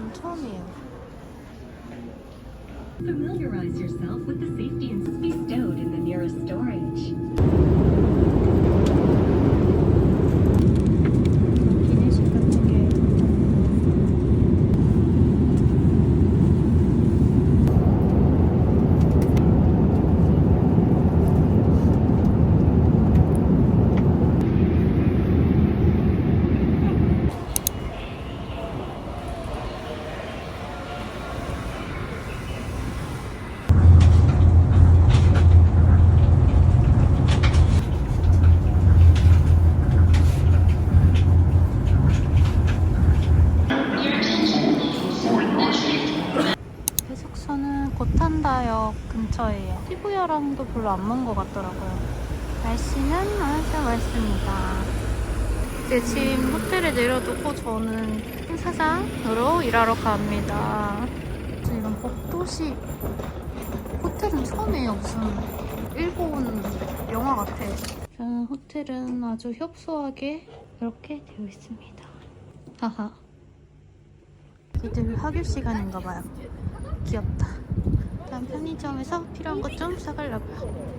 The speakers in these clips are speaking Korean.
건 처음이에요. Familiarize yourself with the safety and be stowed in the nearest storage. 기내식 같은 게 해석선은 고탄다역 근처예요. 시부야랑도 별로 안 먼 것 같더라고요. 날씨는 아주 맑습니다. 이제 지금 호텔에 내려두고 저는 행사장으로 일하러 갑니다. 지금 복도시 호텔은 처음이에요. 무슨 일본 영화 같아. 저는 호텔은 아주 협소하게 이렇게 되어 있습니다. 하하. 이들 학교 시간인가 봐요. 귀엽다. 일단 편의점에서 필요한 것 좀 사가려고요.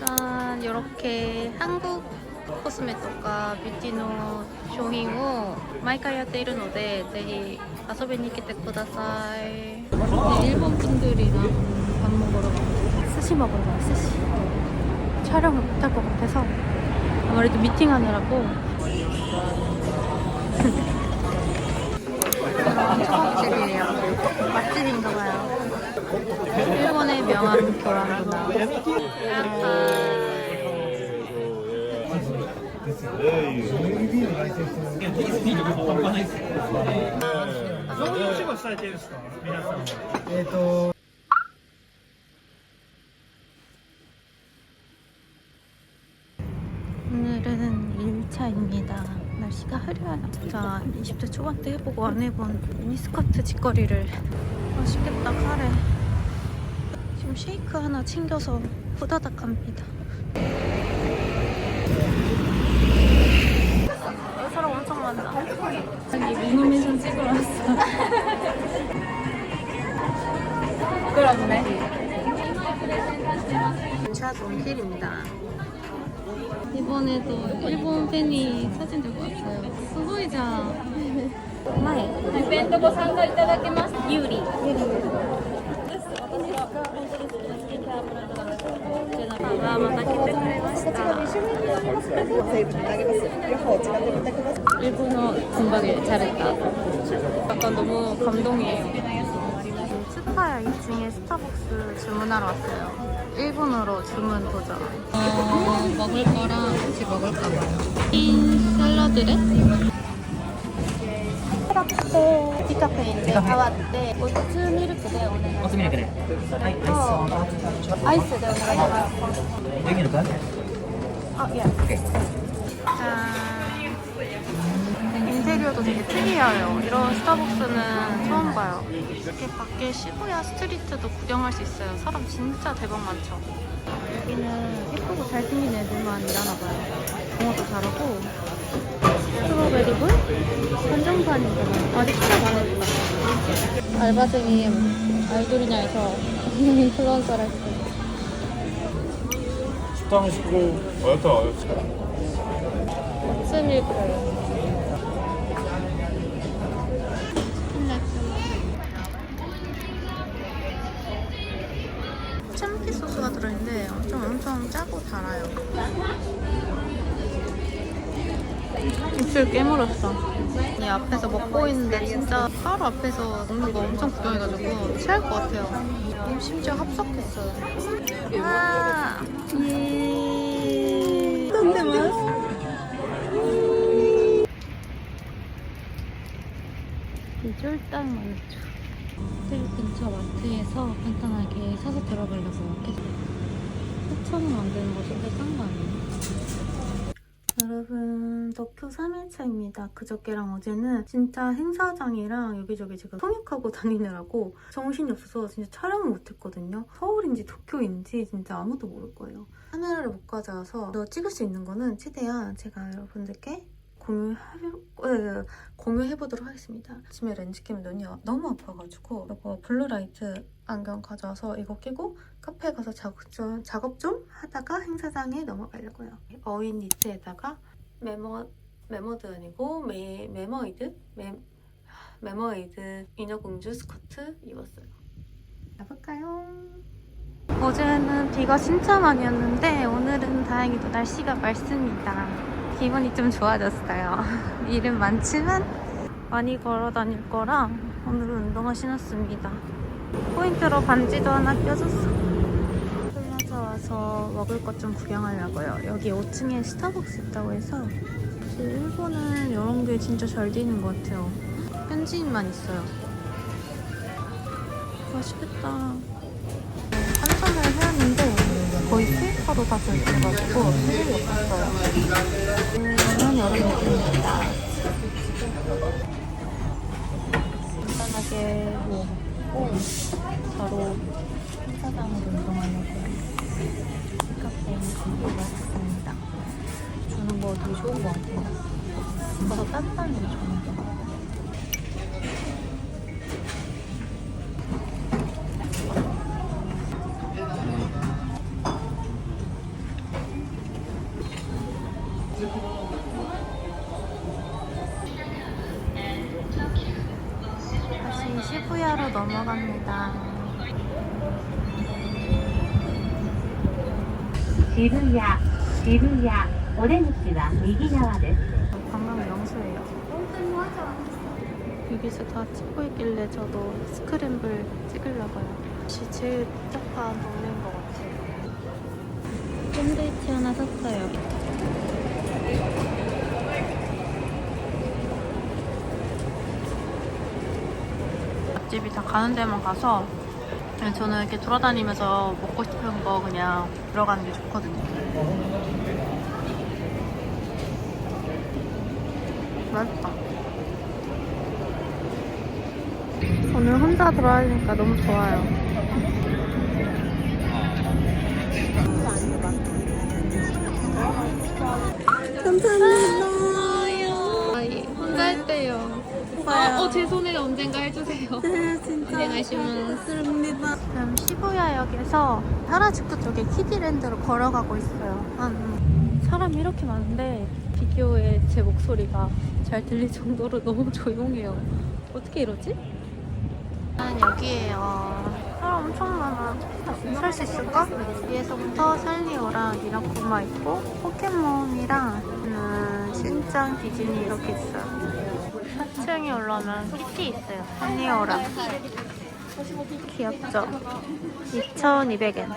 짠, 이렇게 한국 코스메とか 뷰티の商品を毎回やっているのでぜひ遊びに来てください。 네, 일본 분들이랑 밥 먹으러 가요. 스시 먹으러 가요. 스시. 촬영을 못할 것 같아서 아무래도 미팅하느라고 초밥집이에요. 맛집인가봐요. 일본의 명함 교환 문화. 오늘은 1차입니다. 날씨가 흐려요. 자, 20대 초반 때 해보고 안 해본 미니스커트 직거리를. 맛있겠다, 카레. 지금 쉐이크 하나 챙겨서 후다닥 갑니다. 사람 엄청 많다. 아니, 미니메이션 찍으러 왔어. 부끄럽네. 차 돈길입니다. 이번에도 일본 팬이 사진 들고 왔어요. 수고이자.前イベントご参加いただけます。ユーリ。あ、また来てくれました。일본어 금방에 잘했다. 약간 너무 감동이에요. 스파야 2층에 스타벅스 주문하러 왔어요. 일본어로 주문 도전. 먹을 거랑 같이 먹을까봐요. 흰 샐러드래? 라떼 디카페인데 가와tte 오츠 밀크で 오늘 おつみるくで。はい、アイスでお願いします。できるか？아, 예. 짠. 인테리어도 되게 특이해요. 이런 스타벅스는 처음 봐요. 이렇게 밖에 시부야 스트리트도 구경할 수 있어요. 사람 진짜 대박 많죠. 여기는 예쁘고 잘생긴 애들만 일하나 봐요. 영어도 잘하고. 스트로베리볼? 한정판이잖아요. 아직 시작 안 했다. 알바생이 아이돌이냐에서 인플루언서를 했어요. 식당 식구 어였다 어였다. 오츠밀크예요. 참깨 소스가 들어있는데 엄청 짜고 달아요. 입술 깨물었어. 이 앞에서 먹고 있는데 진짜 바로 앞에서 먹는 거 엄청 구경해가지고 취할 것 같아요. 심지어 합석했어요. 아, 예. 던데마스. 쫄딱 만주. 호텔 근처 마트에서 간단하게 사서 들어가려고요. 4,000원 안 되는 거 진짜 싼 거 아니에요? 여러분, 도쿄 3일차입니다. 그저께랑 어제는 진짜 행사장이랑 여기저기 제가 통역하고 다니느라고 정신이 없어서 진짜 촬영을 못했거든요. 서울인지 도쿄인지 진짜 아무도 모를 거예요. 카메라를 못 가져와서 찍을 수 있는 거는 최대한 제가 여러분들께 공유해보도록 하겠습니다. 아침에 렌즈 끼면 눈이 너무 아파가지고 이거 블루라이트 안경 가져와서 이거 끼고 카페에 가서 작업 좀 하다가 행사장에 넘어가려고요. 어윈 니트에다가 메머드 아니고 메머이드 인어공주 스커트 입었어요. 가볼까요? 어제는 비가 진짜 많이 왔는데 오늘은 다행히도 날씨가 맑습니다. 기분이 좀 좋아졌어요. 일은 많지만 많이 걸어 다닐 거라 오늘은 운동화 신었습니다. 포인트로 반지도 하나 껴줬어. 플라자 와서 먹을 것 좀 구경하려고요. 여기 5층에 스타벅스 있다고 해서 일본은 이런 게 진짜 잘 돼 있는 것 같아요. 현지인만 있어요. 맛있겠다. 환전을 해왔는데 거의 수입카로 다 결제해가지고 수입이 없었어요. 이런 여름 느낌입니다. 간단하게 먹고 바로 행사장으로 이동하려고요. 카페에 들어갔습니다. 주는 거 되게 좋은 것 같아요. 더 따뜻한 게 좋은 것 같아요. 다시 시부야로 넘어갑니다. 시부야, 오렌지は 右側です. 관광 명소예요. 여기서 다 찍고 있길래 저도 스크램블 찍으려고요. 역시 제일 복잡한 동네인 것 같아요. 샌드위치 하나 샀어요. 맛집이 다 가는 데만 가서 그냥 저는 이렇게 돌아다니면서 먹고 싶은 거 그냥 들어가는 게 좋거든요. 맛있다. 오늘 혼자 돌아다니니까 너무 좋아요. 감사합니다. 혼자 했대요. 제 손에 언젠가 해주세요. 네, 진짜. 고생하시겠습니다. 지금 시부야역에서 하라주쿠 쪽에 키디랜드로 걸어가고 있어요. 사람이 이렇게 많은데 비디오에 제 목소리가 잘 들릴 정도로 너무 조용해요. 어떻게 이러지? 여기에요. 사람 엄청 많아. 살 수 있을까? 위에서부터 살리오랑 미라쿠마 있고 포켓몬이랑 신짱 디즈니 이렇게 있어요. 4층에 올라오면 키티 있어요. 살리오랑. 귀엽죠? 2,200엔.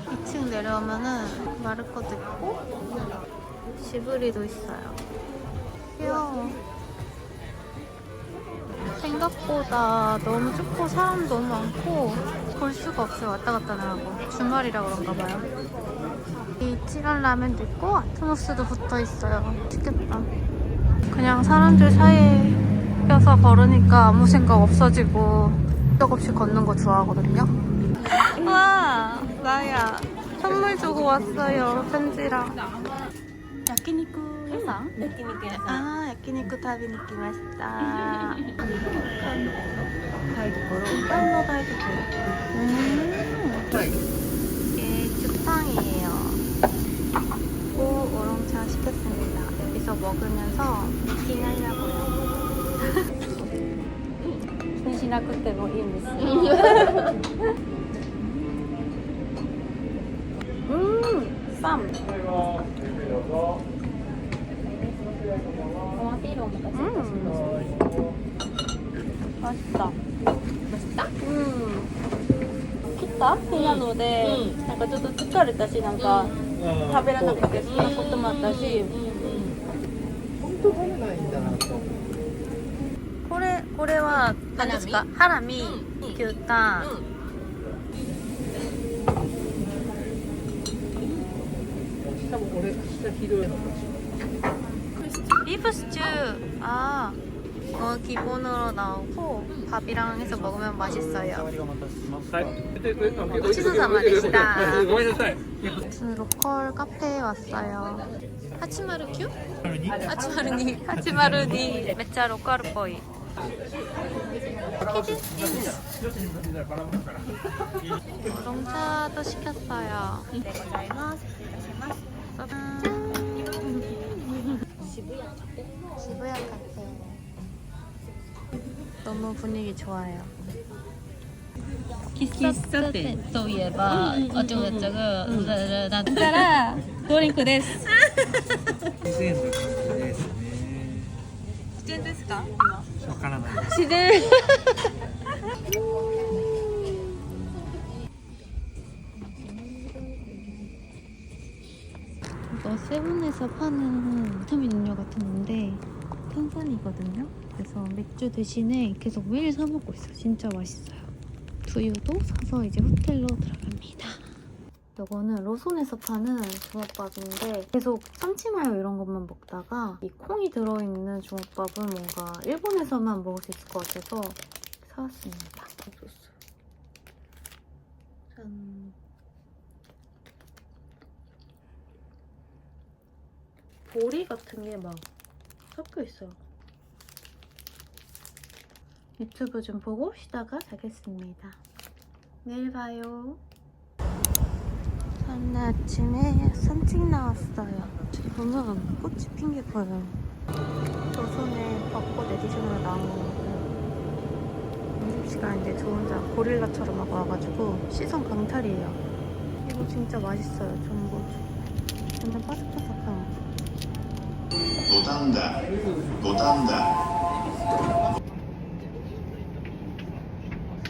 2층 내려오면은 마르코도 있고 지브리도 있어요. 귀여워. 생각보다 너무 좁고 사람 너무 많고 볼 수가 없어요. 왔다 갔다 하고 주말이라 그런가 봐요. 이 찌란 라면도 있고 아트모스도 붙어 있어요. 맛있겠다. 그냥 사람들 사이에 껴서 걸으니까 아무 생각 없어지고 적 없이 걷는 거 좋아하거든요. 와, 나야 선물 주고 왔어요. 편지랑. 야끼니쿠 해상? 야끼니쿠 타비 느끼 맛있다. 다이도코로 이게 죽탕이에요. 오롱차 시켰습니다. 여기서 먹으면서 미팅하려고요. 신시나쿠てもいいんですよ. 쌈. 맛있다. 맛있다? 피타? 피나ので なんかちょっと疲れたし、なんか食べらなくて好きなこともあったし。これは何ですか？ハラミ、牛タン。 비프 스튜. 아, 기본으로 나오고 밥이랑 해서 먹으면 맛있어요. 치즈사마데시다. 무슨 로컬 카페에 왔어요. 하치마루큐? 하치마루니 메짜 로컬 보이. 우롱차도 시켰어요. 시부야 카페. 너무 분위기 좋아요. 喫茶店といえば、あちょがちゃが、だったらドリンクです。自然の感じですね。自然ですか？わからない。自然。 이거 세븐에서 파는 비타민 음료 같은 건데 탄산이거든요. 그래서 맥주 대신에 계속 매일 사 먹고 있어요. 진짜 맛있어요. 두유도 사서 이제 호텔로 들어갑니다. 이거는 로손에서 파는 주먹밥인데 계속 참치마요 이런 것만 먹다가 이 콩이 들어있는 주먹밥은 뭔가 일본에서만 먹을 수 있을 것 같아서 사왔습니다. 짠. 보리 같은 게 막 섞여 있어요. 유튜브 좀 보고 쉬다가 자겠습니다. 내일 봐요. 다음날 아침에 산책 나왔어요. 보면 꽃이 핀 게 보여요. 조선의 벚꽃 에디션으로 나온 거고 점심시간인데 저 혼자 고릴라처럼 하고 와가지고 시선 강탈이에요. 이거 진짜 맛있어요. 전복 완전 바삭바삭한. 보단다.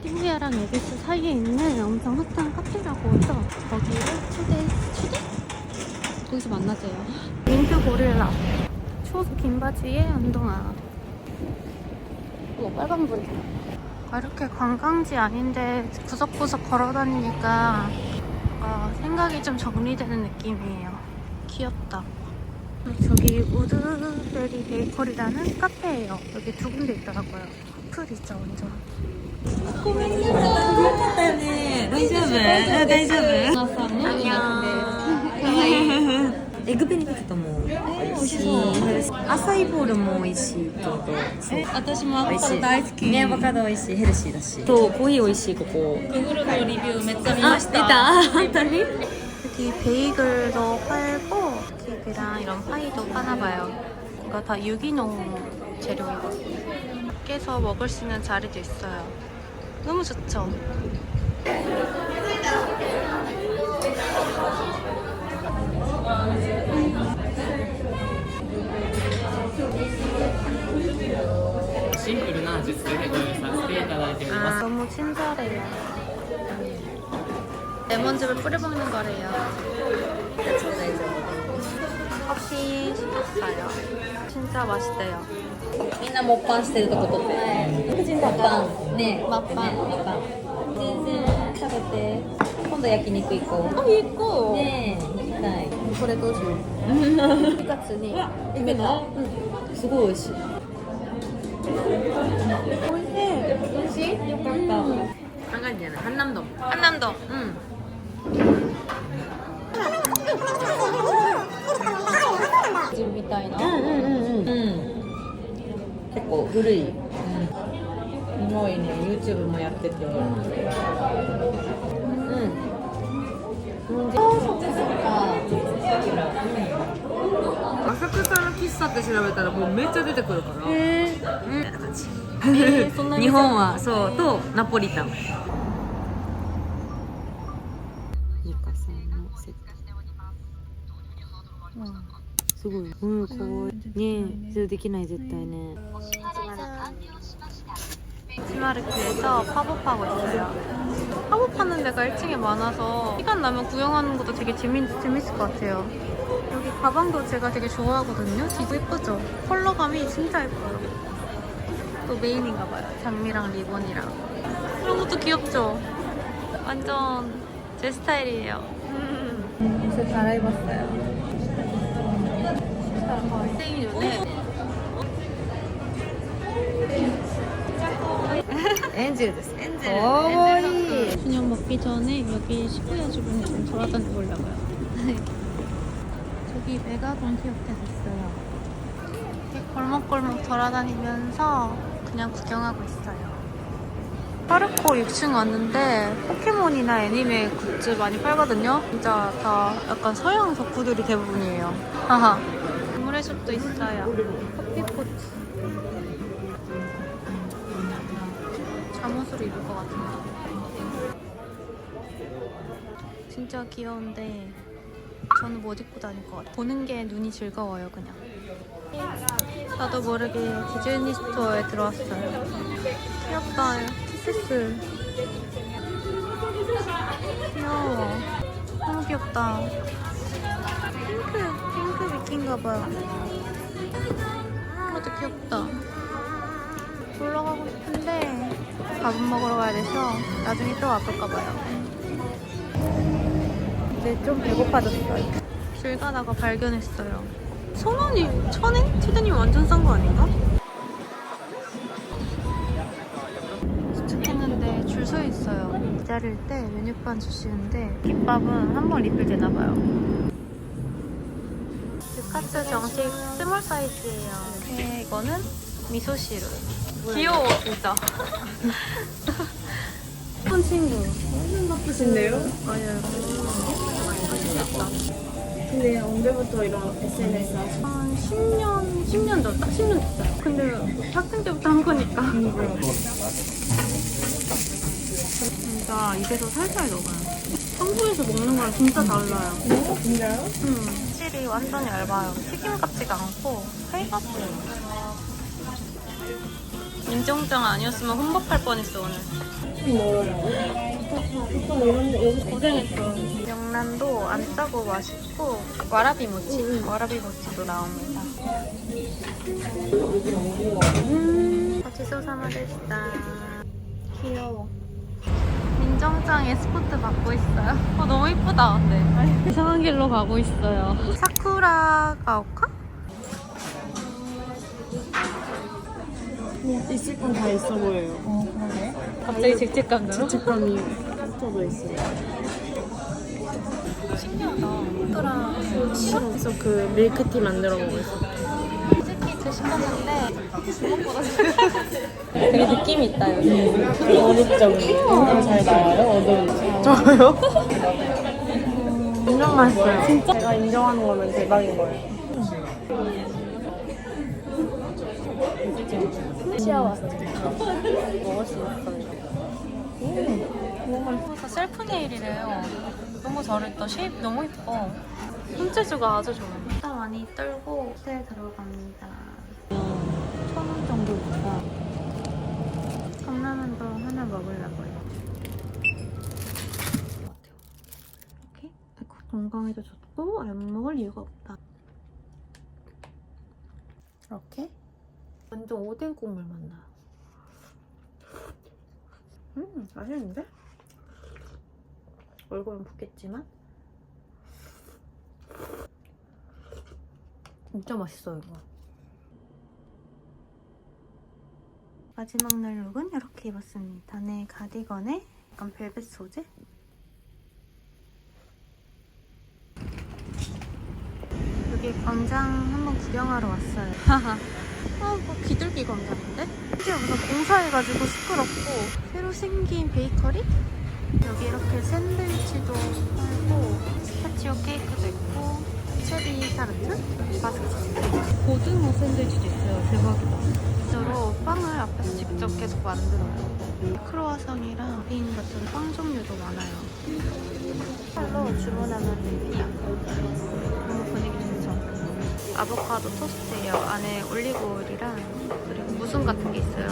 시부야랑 에비스 사이에 있는 엄청 핫한 카페라고 해서 거기를 초대? 거기서 만나세요. 민트 고릴라 추워서 긴 바지에 운동화. 빨간불이다. 이렇게 관광지 아닌데 구석구석 걸어다니니까 생각이 좀 정리되는 느낌이에요. 귀엽다. 저기 우드베리 베이커리라는 카페예요. 여기 두 군데 있더라고요. 풀이죠 완전. 大丈夫？大丈夫？ 안녕. エグベネディクトも美味しい。アサイボールも美味しいと。私もアボカド大好き。ね、アボカド美味しい。ヘルシーだし。とコーヒー美味しいここ。Googleのリビューめっちゃ見ました。見た？本当に？ 여기 베이글도 팔고 케이크랑 이런 파이도 파나봐요. 이거 다 유기농 재료이거든요. 밖에서 먹을 수 있는 자리도 있어요. 너무 좋죠? 심플한 주스를ご用意させていただいております。 너무 친절해요. 레몬즙을 뿌려 먹는 거래요. 커피 시켰어요. 진짜 맛있대요. みんなモッパンしてるとこ撮って。モッパンね。モッパン。モッパン。全然食べて。今度焼肉行こう。行こう。ねえ行きたい。これどうしよう。2月に決めた？すごい美味しい。美味しい？よかった。 한간이잖아. 한남동. 한남동. 응. 집 みたいな. 응. 結構古い。すごいね。YouTube もやってて。浅草の喫茶って調べたらもうめっちゃ出てくるから。みたいな感じ。そんな日本はそうとナポリタン。ミカさんのセット。すごい。うん、かわいい。ねえ、それできない絶対ね。 치마르크에서 팝업하고 있어요. 팝업하는 데가 1층에 많아서 시간 나면 구경하는 것도 되게 재밌을 것 같아요. 여기 가방도 제가 되게 좋아하거든요. 디도 예쁘죠? 컬러감이 진짜 예뻐요. 또 메인인가 봐요. 장미랑 리본이랑. 이런 것도 귀엽죠? 완전 제 스타일이에요. 옷을 갈아입었어요. 생일 전에 엔젤です. 엔젤. 저녁 먹기 전에 여기 시부야 주변에 좀 돌아다녀 보려고요. 저기 메가돈 기억해서 있어요. 이렇게 골목골목 돌아다니면서 그냥 구경하고 있어요. 파르코 6층 왔는데 포켓몬이나 애니메 굿즈 많이 팔거든요. 진짜 다 약간 서양 덕후들이 대부분이에요. 하하. 물의숲도 있어요. 커피포트. 잠옷으로 입을 것 같은데. 진짜 귀여운데 저는 못 입고 다닐 것 같아요. 보는 게 눈이 즐거워요, 그냥. 나도 모르게 디즈니 스토어에 들어왔어요. 귀엽다. 티세스. 귀여워. 너무 귀엽다. 핑크 미끼인가봐요. 이것도 귀엽다. 올라가고 싶은데 밥은 먹으러 가야 돼서 나중에 또 와볼까봐요. 이제 좀 배고파졌어요. 길 가다가 발견했어요. 1,000원이 1,000엔? 티드님 완전 싼 거 아닌가? 도착했는데 줄 서 있어요. 기다릴 때 메뉴판 주시는데 김밥은 한 번 리필 되나봐요. 유카츠 정식 스몰 사이즈예요. 이거는 미소시루. 귀여워 진짜. 예쁜 친구. 완전 바쁘신데요? 아니요. 맛있겠다. 근데 언제부터 이런 SNS 하시나요? 한 10년 전, 딱 10년 됐어요. 근데 학생 때부터 한 거니까. 진짜 입에서 살살 녹아요. 평소에서 먹는 거랑 진짜 달라요. 진짜요? 실이 완전 얇아요. 튀김 같지가 않고 회 같아요. 인정장 아니었으면 혼밥할 뻔했어 오늘. 고생했어. 명란도 안 짜고 맛있고 와라비 모치, 와라비 모치도 나옵니다. 고치소사마데시다. 귀여워. 민정장 에스코트 받고 있어요. 너무 이쁘다. 근데 이상한 길로 가고 있어요. 사쿠라 가오카? 있을 건 다 있어 보여요. 갑자기 죄책감 들어? 책감이 붙어져 있어요. 신기하다. 그래서 그 밀크티 만들어 먹고 있어요. 치즈케이크 시켰는데 주먹보다 되게 느낌이 있다 여기. 어묵점이에요. 잘 나와요? 어묵. 저요? 완전 맛있어요. 진짜? 제가 인정하는 거면 대박인 거예요. 시아 왔어요. 먹을 수 있어요. 그래서 셀프 네일이래요. 너무 잘했다. 쉐입 너무 예뻐. 손재주가 아주 좋아요. 일단 많이 떨고 호텔 들어갑니다. 1,000원 정도니까 컵라면도 하나 먹으려고요. 이렇게 건강에도 좋고 안 먹을 이유가 없다. 이렇게 완전 오뎅 국물 맛나요. 맛있는데? 얼굴은 붓겠지만 진짜 맛있어요 이거. 마지막 날 룩은 이렇게 입었습니다. 안에 가디건에 약간 벨벳 소재? 여기 광장 한번 구경하러 왔어요. 뭐 비둘기 광장인데? 심지어 무슨 공사해가지고 시끄럽고 새로 생긴 베이커리? 여기 이렇게 샌드위치도 팔고 스타치오 케이크도 있고 체리 타르트? 바스켓 고등어 샌드위치도 있어요. 대박이다. 진짜로 빵을 앞에서 직접 계속 만들어요. 크로와상이랑 머핀 같은 빵 종류도 많아요. 팔로 주문하면 됩니다. 너무 분위기 좋죠? 아보카도 토스트예요. 안에 올리브 오일이랑 그리고 무순 같은 게 있어요.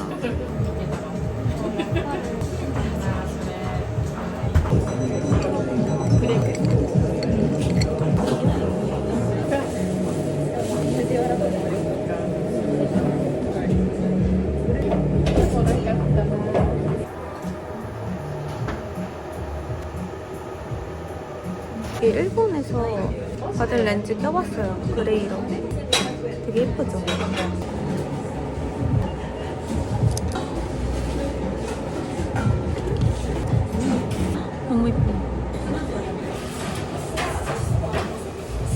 이게 일본에서 받은 렌즈 껴봤어요. 그레이로. 되게 예쁘죠? 너무 예뻐.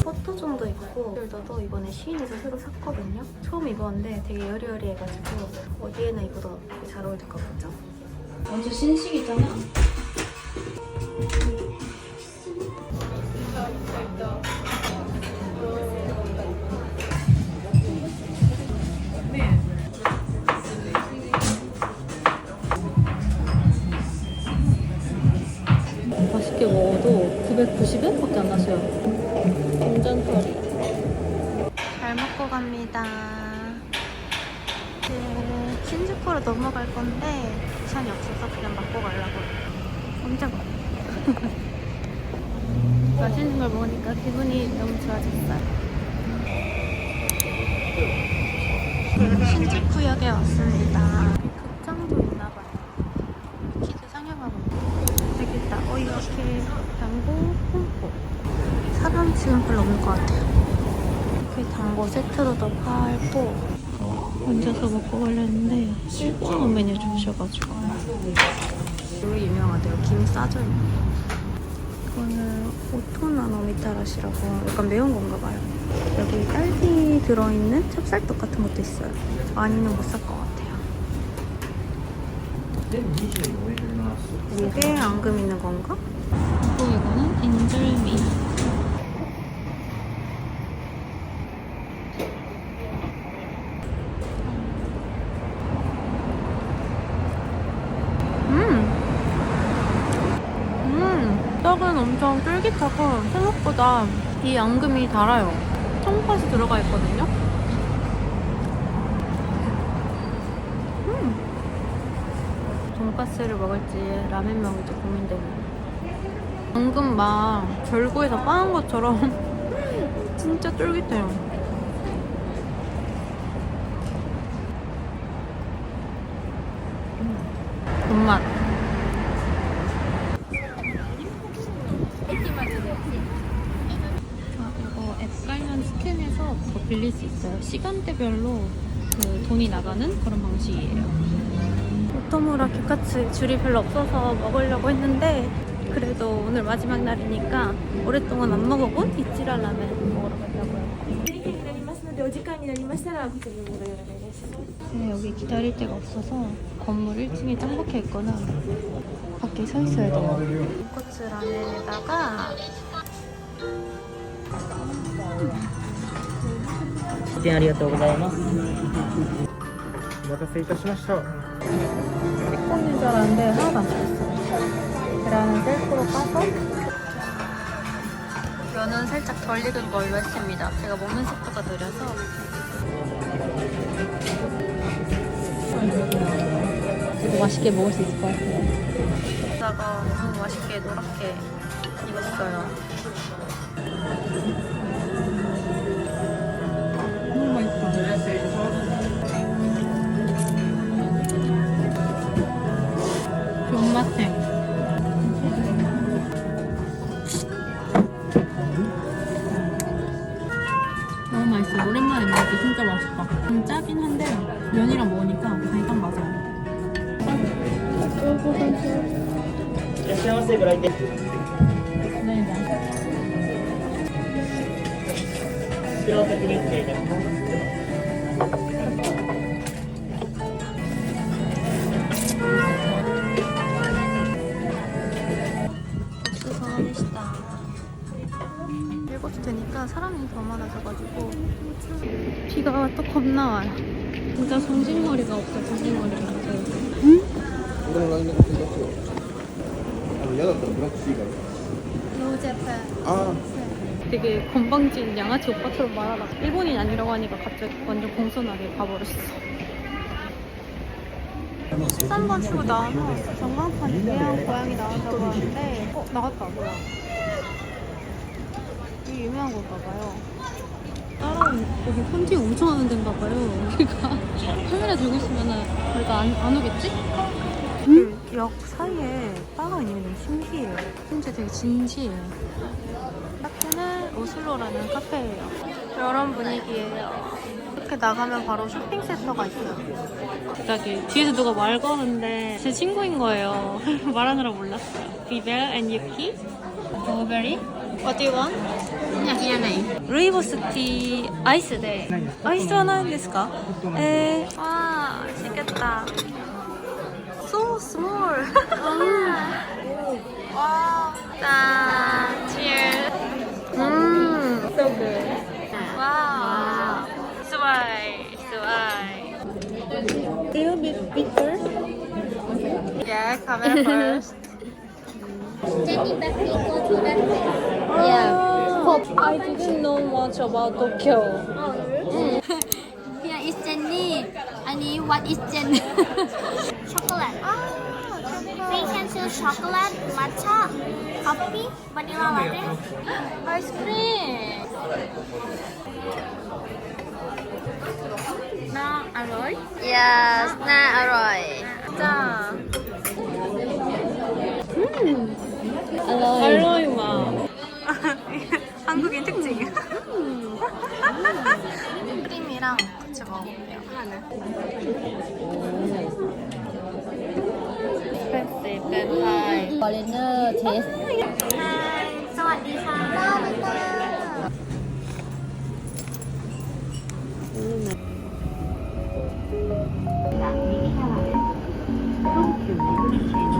포토존도 있고 숄더도 이번에 시인에서 새로 샀거든요. 처음 입었는데 되게 여리여리해가지고 어디에나 입어도 되게 잘 어울릴 것 같죠? 완전 신식이잖아. 맛있게 먹어도 990원밖에 안 하세요. 완전 털이. 잘 먹고 갑니다. 이제 신주쿠로 넘어갈 건데 시간이 없어서 그냥 먹고 가려고. 깜짝아. 맛있는 걸 먹으니까 기분이 너무 좋아졌어요. 신주쿠역에 왔습니다. 극장도 있나봐요. 키즈 상영하고 여기 있다. 이렇게 당고 홍보. 사람 지금 별로 없는 것 같아요. 이렇게 당고 세트로도 팔고 앉아서 먹고 가려는데 1,000원 메뉴 주셔가지고 되게 유명하대요. 김 싸져 있는 거. 이거는 오토나노미타라시라고 약간 매운 건가 봐요. 여기 딸기 들어있는 찹쌀떡 같은 것도 있어요. 많이는 못 살 것 같아요. 이게 앙금 있는 건가? 그리고 이거는 인절미. 떡은 엄청 쫄깃하고 생각보다 이 앙금이 달아요. 통팥이 들어가 있거든요. 돈가스를 먹을지 라면 먹을지 고민됩니다. 앙금 막 절구에서 빻은 것처럼 진짜 쫄깃해요. 돈맛. 이거 앱 관련 스캔해서 그거 빌릴 수 있어요. 시간대별로 그 돈이 나가는 그런 방식이에요. 오토무라 키카츠 줄이 별로 없어서 먹으려고 했는데 그래도 오늘 마지막 날이니까 오랫동안 안 먹어본 이치라 라멘 먹으러 가려고요. 네, 여기 기다릴 데가 없어서 건물 1층에 짱 박혀 있거나 밖에 서 있어야 돼요. 돈코츠 라멘에다가ありがとうございます。お待たせいたしました。 식권인 줄 알았는데 하나도 안 찍었어요. 계란은 셀프로 까서 면은 살짝 덜 익은 걸로 했습니다. 제가 먹는 속도가 느려서 그래도 맛있게 먹을 수 있을 것 같아요. 여기다가 너무 맛있게 노랗게 익었어요. 너무 맛있다. 존맛해. 너무 맛있어. 오랜만에 먹으니까 진짜 맛있다. 좀 짜긴 한데 면이랑 먹으니까 간이 딱 맞아요. いらっしゃいませ。ご来店。 네. こちらお先に失礼いたします。 고수선이시다. 7시 되니까 사람이 더 많아져가지고 비가 또 겁나 와요. 진짜 정신머리가 없어. 정신머리가 없어요. 俺の LINE のことだと嫌だったらブラックシーが 노제팬. 아 되게 건방진 양아치 오빠처럼 말하다가 일본인 아니라고 하니까 갑자기 완전 공손하게 가버렸어. 13번 출구 나와서 전광판 유명한 고양이 나온다고 하는데 나갔다. 뭐야. 이게 유명한 건가 봐요. 따라온 여기 현지 엄청 하는 데인가 봐요. 우리가 카메라 들고 있으면은 우리가 안 오겠지? 그 역 사이에 바가 있는 게 너무 신기해요. 심지어 되게 진지해요. 카페는 오슬로라는 카페예요. 이런 분위기예요. 이렇게 나가면 바로 쇼핑센터가 있어요. 갑자기 뒤에서 누가 말 거는데 제 친구인 거예요. 말하느라 몰랐어요. 비벨 and 유키. 블루베리. What do you want? いらない 루이보스 티 아이스데. 아이스와 나인데스까? 와, 맛있겠다. So small. 와, 짠. Cheers. So good. Wow. Swai. Little bit bitter. Yeah, camera first. Yeah. I didn't know much about Tokyo. Here is Jenny. Annie, what is Jenny? Chocolate. We can choose chocolate, matcha, coffee, vanilla latte. Ice cream. 나 알로이? Yes, 나 alright. 자. 알로이 맛. 한국인 특징. 크림이랑 같이 먹어볼게요. 하나. 스페이스 뱀파이. ฟอเรนเนอร์เทส สวัสดีค่ะ 東急目黒線